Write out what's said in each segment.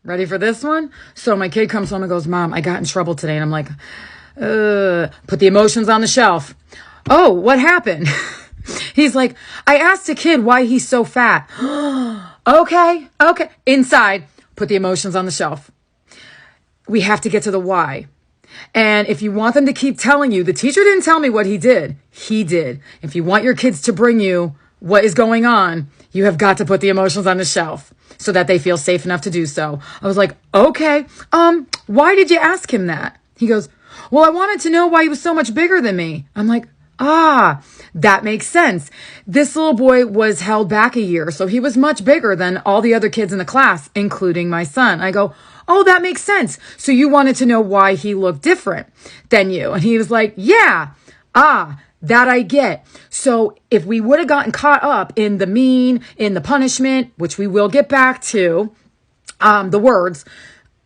Ready for this one? So my kid comes home and goes, Mom, I got in trouble today. And I'm like, put the emotions on the shelf. Oh, what happened? He's like, I asked a kid why he's so fat. Okay. Inside, put the emotions on the shelf. We have to get to the why. And if you want them to keep telling you, the teacher didn't tell me what he did. He did. If you want your kids to bring you what is going on, you have got to put the emotions on the shelf so that they feel safe enough to do so. I was like, okay, why did you ask him that? He goes, well, I wanted to know why he was so much bigger than me. I'm like, that makes sense. This little boy was held back a year, so he was much bigger than all the other kids in the class, including my son. I go, oh, that makes sense. So you wanted to know why he looked different than you. And he was like, yeah, that I get. So if we would have gotten caught up in the mean, in the punishment, which we will get back to, the words,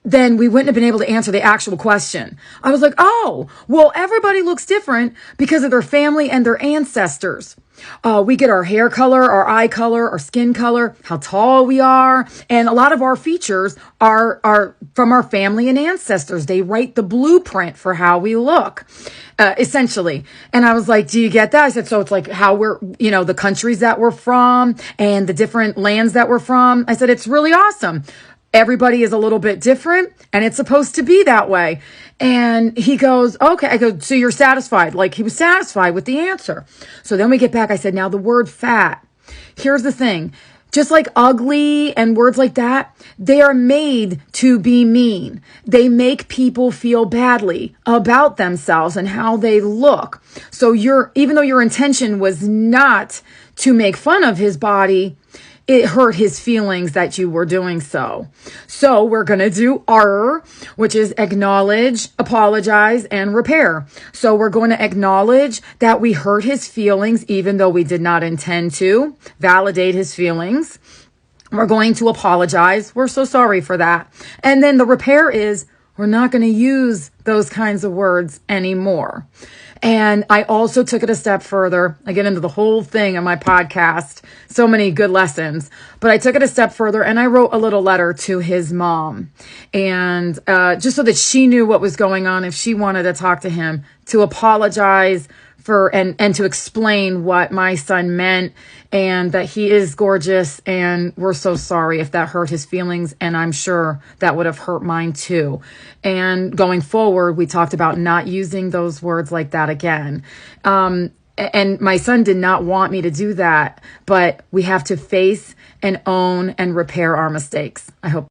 then we wouldn't have been able to answer the actual question. I was like, oh, well, everybody looks different because of their family and their ancestors. We get our hair color, our eye color, our skin color, how tall we are. And a lot of our features are from our family and ancestors. They write the blueprint for how we look, essentially. And I was like, do you get that? I said, so it's like how we're, the countries that we're from and the different lands that we're from. I said, it's really awesome. Everybody is a little bit different and it's supposed to be that way. And he goes, okay. I go, so you're satisfied? Like he was satisfied with the answer. So then we get back. I said, now the word fat. Here's the thing. Just like ugly and words like that, they are made to be mean. They make people feel badly about themselves and how they look. So even though your intention was not to make fun of his body, it hurt his feelings that you were doing so. So we're going to do R, which is acknowledge, apologize, and repair. So we're going to acknowledge that we hurt his feelings, even though we did not intend to. Validate his feelings. We're going to apologize. We're so sorry for that. And then the repair is we're not going to use those kinds of words anymore. And I also took it a step further. I get into the whole thing on my podcast. So many good lessons. But I took it a step further and I wrote a little letter to his mom. And just so that she knew what was going on if she wanted to talk to him, to apologize for and to explain what my son meant and that he is gorgeous and we're so sorry if that hurt his feelings, and I'm sure that would have hurt mine too. And going forward, we talked about not using those words like that again. And my son did not want me to do that, but we have to face and own and repair our mistakes. I hope